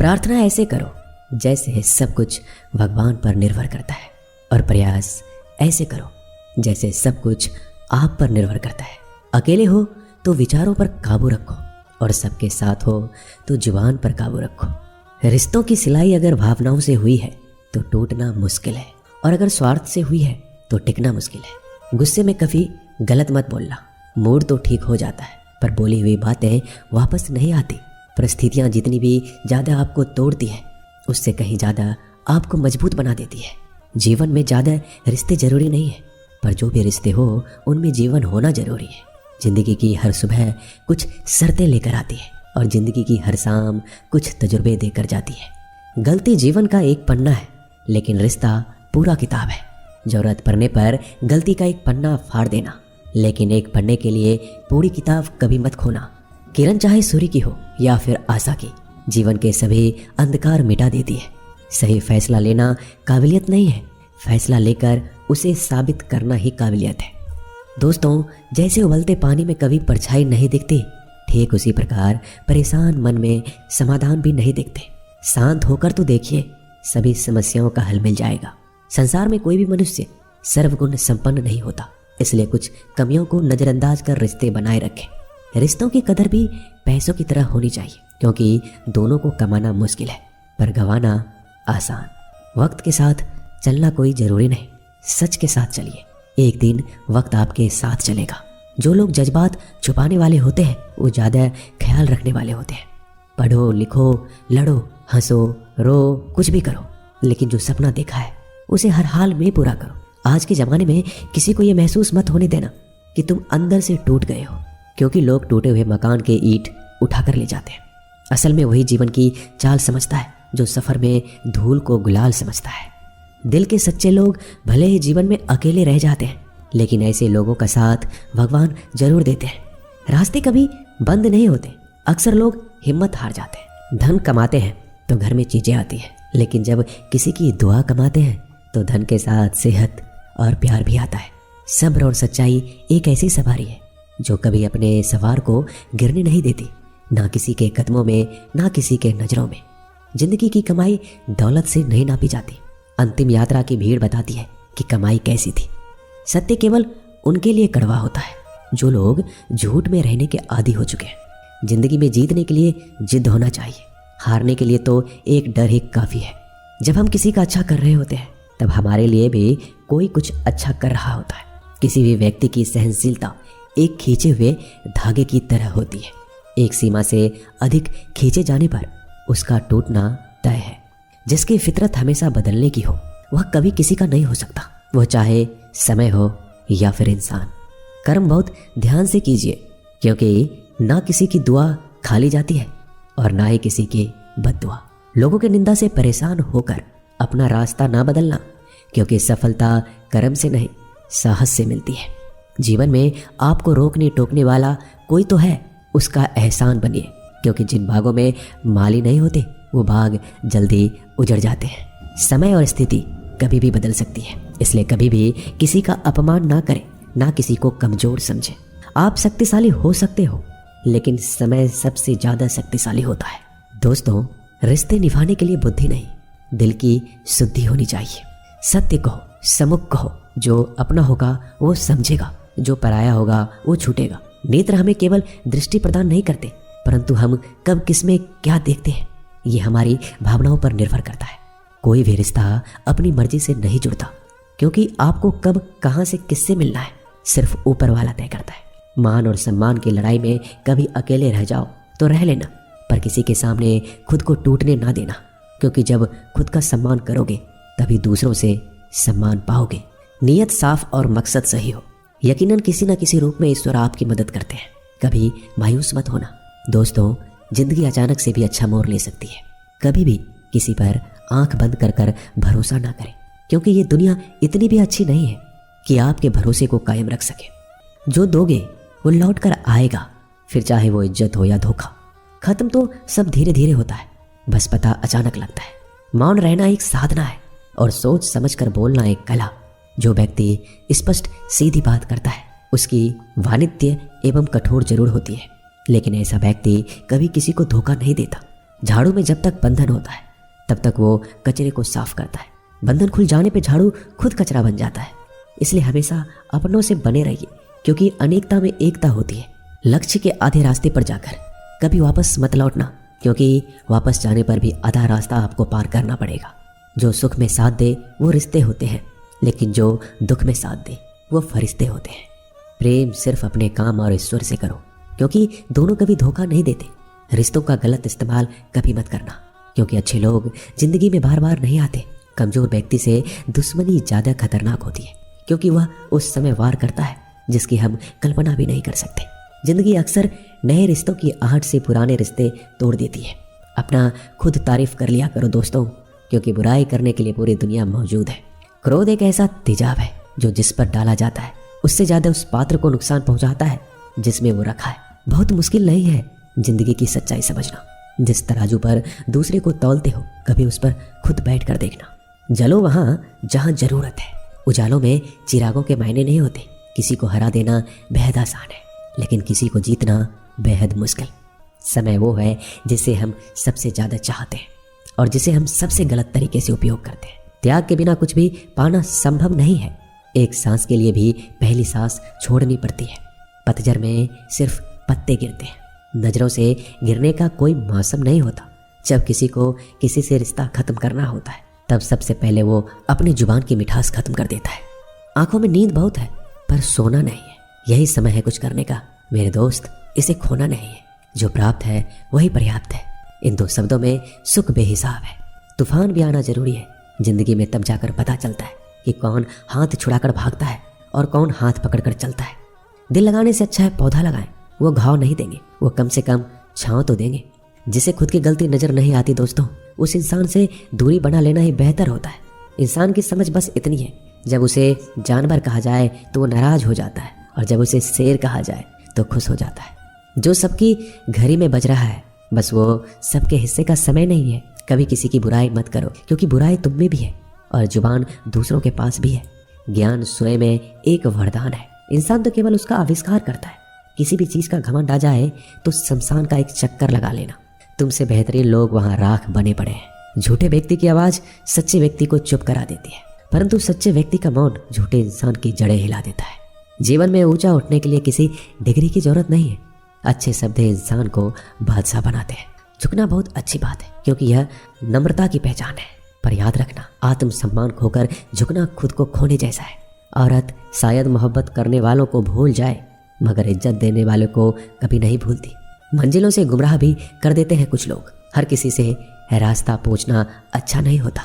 प्रार्थना ऐसे करो जैसे सब कुछ भगवान पर निर्भर करता है, और प्रयास ऐसे करो जैसे सब कुछ आप पर निर्भर करता है। अकेले हो तो विचारों पर काबू रखो, और सबके साथ हो तो जुबान पर काबू रखो। रिश्तों की सिलाई अगर भावनाओं से हुई है तो टूटना मुश्किल है, और अगर स्वार्थ से हुई है तो टिकना मुश्किल है। गुस्से में कभी गलत मत बोलना। मूड तो ठीक हो जाता है, पर बोली हुई बातें वापस नहीं आती। परिस्थितियाँ जितनी भी ज़्यादा आपको तोड़ती है, उससे कहीं ज़्यादा आपको मजबूत बना देती है। जीवन में ज़्यादा रिश्ते ज़रूरी नहीं है, पर जो भी रिश्ते हो उनमें जीवन होना ज़रूरी है। ज़िंदगी की हर सुबह कुछ शर्तें लेकर आती है, और ज़िंदगी की हर शाम कुछ तजुर्बे देकर जाती है। गलती जीवन का एक पन्ना है, लेकिन रिश्ता पूरा किताब है। ज़रूरत पड़ने पर गलती का एक पन्ना फाड़ देना, लेकिन एक पन्ने के लिए पूरी किताब कभी मत खोना। किरण चाहे सूर्य की हो या फिर आशा की, जीवन के सभी अंधकार मिटा देती है। सही फैसला लेना काबिलियत नहीं है, फैसला लेकर उसे साबित करना ही काबिलियत है। दोस्तों, जैसे उबलते पानी में कभी परछाई नहीं दिखती, ठीक उसी प्रकार परेशान मन में समाधान भी नहीं दिखते। शांत होकर तो देखिए, सभी समस्याओं का हल मिल जाएगा। संसार में कोई भी मनुष्य सर्वगुण संपन्न नहीं होता, इसलिए कुछ कमियों को नज़रअंदाज कर रिश्ते बनाए रखें। रिश्तों की कदर भी पैसों की तरह होनी चाहिए, क्योंकि दोनों को कमाना मुश्किल है पर गंवाना आसान। वक्त के साथ चलना कोई ज़रूरी नहीं, सच के साथ चलिए। एक दिन वक्त आपके साथ चलेगा। जो लोग जज्बात छुपाने वाले होते हैं वो ज़्यादा ख्याल रखने वाले होते हैं। पढ़ो, लिखो, लड़ो, हंसो, रो, कुछ भी करो, लेकिन जो सपना देखा है उसे हर हाल में पूरा करो। आज के ज़माने में किसी को ये महसूस मत होने देना कि तुम अंदर से टूट गए हो, क्योंकि लोग टूटे हुए मकान के ईंट उठाकर ले जाते हैं। असल में वही जीवन की चाल समझता है जो सफ़र में धूल को गुलाल समझता है। दिल के सच्चे लोग भले ही जीवन में अकेले रह जाते हैं, लेकिन ऐसे लोगों का साथ भगवान जरूर देते हैं। रास्ते कभी बंद नहीं होते। अक्सर लोग हिम्मत हार जाते हैं। धन कमाते हैं तो घर में चीज़ें आती हैं, लेकिन जब किसी की दुआ कमाते हैं तो धन के साथ सेहत और प्यार भी आता है। सब्र और सच्चाई एक ऐसी सवारी है जो कभी अपने सवार को गिरने नहीं देती, ना किसी के कदमों में, ना किसी के नज़रों में। जिंदगी की कमाई दौलत से नहीं नापी जाती। अंतिम यात्रा की भीड़ बताती है कि कमाई कैसी थी। सत्य केवल उनके लिए कड़वा होता है जो लोग झूठ में रहने के आदी हो चुके हैं। जिंदगी में जीतने के लिए जिद होना चाहिए, हारने के लिए तो एक डर ही काफ़ी है। जब हम किसी का अच्छा कर रहे होते हैं तब हमारे लिए भी कोई कुछ अच्छा कर रहा होता है। किसी भी व्यक्ति की सहनशीलता एक खींचे हुए धागे की तरह होती है। एक सीमा से अधिक खींचे जाने पर उसका टूटना तय है। जिसकी फितरत हमेशा बदलने की हो वह कभी किसी का नहीं हो सकता, वह चाहे समय हो या फिर इंसान। कर्म बहुत ध्यान से कीजिए, क्योंकि ना किसी की दुआ खाली जाती है और ना ही किसी की बद्दुआ। लोगों की निंदा से परेशान होकर अपना रास्ता ना बदलना, क्योंकि सफलता कर्म से नहीं साहस से मिलती है। जीवन में आपको रोकने टोकने वाला कोई तो है, उसका एहसान बनिए, क्योंकि जिन बागों में माली नहीं होते वो बाग जल्दी उजड़ जाते हैं। समय और स्थिति कभी भी बदल सकती है, इसलिए कभी भी किसी का अपमान ना करें, ना किसी को कमजोर समझें। आप शक्तिशाली हो सकते हो, लेकिन समय सबसे ज़्यादा शक्तिशाली होता है। दोस्तों, रिश्ते निभाने के लिए बुद्धि नहीं, दिल की शुद्धि होनी चाहिए। सत्य कहो, सम्मुख कहो। जो अपना होगा वो समझेगा, जो पराया होगा वो छूटेगा। नेत्र हमें केवल दृष्टि प्रदान नहीं करते, परंतु हम कब किसमें क्या देखते हैं ये हमारी भावनाओं पर निर्भर करता है। कोई भी रिश्ता अपनी मर्जी से नहीं जुड़ता, क्योंकि आपको कब कहाँ से किससे मिलना है सिर्फ ऊपर वाला तय करता है। मान और सम्मान की लड़ाई में कभी अकेले रह जाओ तो रह लेना, पर किसी के सामने खुद को टूटने ना देना, क्योंकि जब खुद का सम्मान करोगे तभी दूसरों से सम्मान पाओगे। नीयत साफ और मकसद सही हो, यकीनन किसी न किसी रूप में ईश्वर आपकी मदद करते हैं। कभी मायूस मत होना। दोस्तों, जिंदगी अचानक से भी अच्छा मोड़ ले सकती है। कभी भी किसी पर आंख बंद कर कर भरोसा ना करें, क्योंकि ये दुनिया इतनी भी अच्छी नहीं है कि आपके भरोसे को कायम रख सके। जो दोगे वो लौट कर आएगा, फिर चाहे वो इज्जत हो या धोखा। खत्म तो सब धीरे धीरे होता है, बस पता अचानक लगता है। मौन रहना एक साधना है और सोच समझ कर बोलना एक कला। जो व्यक्ति स्पष्ट सीधी बात करता है उसकी वाणिज्य एवं कठोर जरूर होती है, लेकिन ऐसा व्यक्ति कभी किसी को धोखा नहीं देता। झाड़ू में जब तक बंधन होता है तब तक वो कचरे को साफ करता है। बंधन खुल जाने पे झाड़ू खुद कचरा बन जाता है। इसलिए हमेशा अपनों से बने रहिए, क्योंकि अनेकता में एकता होती है। लक्ष्य के आधे रास्ते पर जाकर कभी वापस मत लौटना, क्योंकि वापस जाने पर भी आधा रास्ता आपको पार करना पड़ेगा। जो सुख में साथ दे वो रिश्ते होते हैं, लेकिन जो दुख में साथ दे वो फरिश्ते होते हैं। प्रेम सिर्फ अपने काम और ईश्वर से करो, क्योंकि दोनों कभी धोखा नहीं देते। रिश्तों का गलत इस्तेमाल कभी मत करना, क्योंकि अच्छे लोग जिंदगी में बार बार नहीं आते। कमजोर व्यक्ति से दुश्मनी ज़्यादा खतरनाक होती है, क्योंकि वह उस समय वार करता है जिसकी हम कल्पना भी नहीं कर सकते। जिंदगी अक्सर नए रिश्तों की आहट से पुराने रिश्ते तोड़ देती है। अपना खुद तारीफ कर लिया करो दोस्तों, क्योंकि बुराई करने के लिए पूरी दुनिया मौजूद है। क्रोध एक ऐसा तेजाब है जो जिस पर डाला जाता है उससे ज़्यादा उस पात्र को नुकसान पहुंचाता है जिसमें वो रखा है। बहुत मुश्किल नहीं है जिंदगी की सच्चाई समझना। जिस तराजू पर दूसरे को तौलते हो कभी उस पर खुद बैठ कर देखना। जलो वहाँ जहाँ जरूरत है। उजालों में चिरागों के मायने नहीं होते। किसी को हरा देना बेहद आसान है, लेकिन किसी को जीतना बेहद मुश्किल। समय वो है जिसे हम सबसे ज़्यादा चाहते हैं और जिसे हम सबसे गलत तरीके से उपयोग करते हैं। त्याग के बिना कुछ भी पाना संभव नहीं है। एक सांस के लिए भी पहली सांस छोड़नी पड़ती है। पतझड़ में सिर्फ पत्ते गिरते हैं। नजरों से गिरने का कोई मौसम नहीं होता। जब किसी को किसी से रिश्ता खत्म करना होता है तब सबसे पहले वो अपनी जुबान की मिठास खत्म कर देता है। आंखों में नींद बहुत है पर सोना नहीं है। यही समय है कुछ करने का मेरे दोस्त, इसे खोना नहीं है। जो प्राप्त है वही पर्याप्त है। इन दो शब्दों में सुख बेहिसाब है। तूफान भी आना जरूरी है। जिंदगी में तब जाकर पता चलता है कि कौन हाथ छुड़ाकर भागता है और कौन हाथ पकड़कर चलता है। दिल लगाने से अच्छा है पौधा लगाएं। वो घाव नहीं देंगे, वो कम से कम छांव तो देंगे। जिसे खुद की गलती नजर नहीं आती दोस्तों, उस इंसान से दूरी बना लेना ही बेहतर होता है। इंसान की समझ बस इतनी है, जब उसे जानवर कहा जाए तो वो नाराज हो जाता है, और जब उसे शेर कहा जाए तो खुश हो जाता है। जो सबकी घड़ी में बज रहा है बस वो सबके हिस्से का समय नहीं है। कभी किसी की बुराई मत करो, क्योंकि बुराई तुम में भी है और जुबान दूसरों के पास भी है। ज्ञान स्वयं में एक वरदान है। इंसान तो केवल उसका आविष्कार करता है। किसी भी चीज का घमंड आ जाए तो शमशान का एक चक्कर लगा लेना। तुमसे बेहतरीन लोग वहां राख बने पड़े हैं। झूठे व्यक्ति की आवाज सच्चे व्यक्ति को चुप करा देती है, परंतु सच्चे व्यक्ति का मौन झूठे इंसान की जड़ें हिला देता है। जीवन में ऊंचा उठने के लिए किसी डिग्री की जरूरत नहीं है। अच्छे शब्द इंसान को बादशाह बनाते हैं। झुकना बहुत अच्छी बात है, क्योंकि यह नम्रता की पहचान है। पर याद रखना, आत्मसम्मान खोकर झुकना खुद को खोने जैसा है। औरत शायद मोहब्बत करने वालों को भूल जाए, मगर इज्जत देने वालों को कभी नहीं भूलती। मंजिलों से गुमराह भी कर देते हैं कुछ लोग। हर किसी से रास्ता पूछना अच्छा नहीं होता।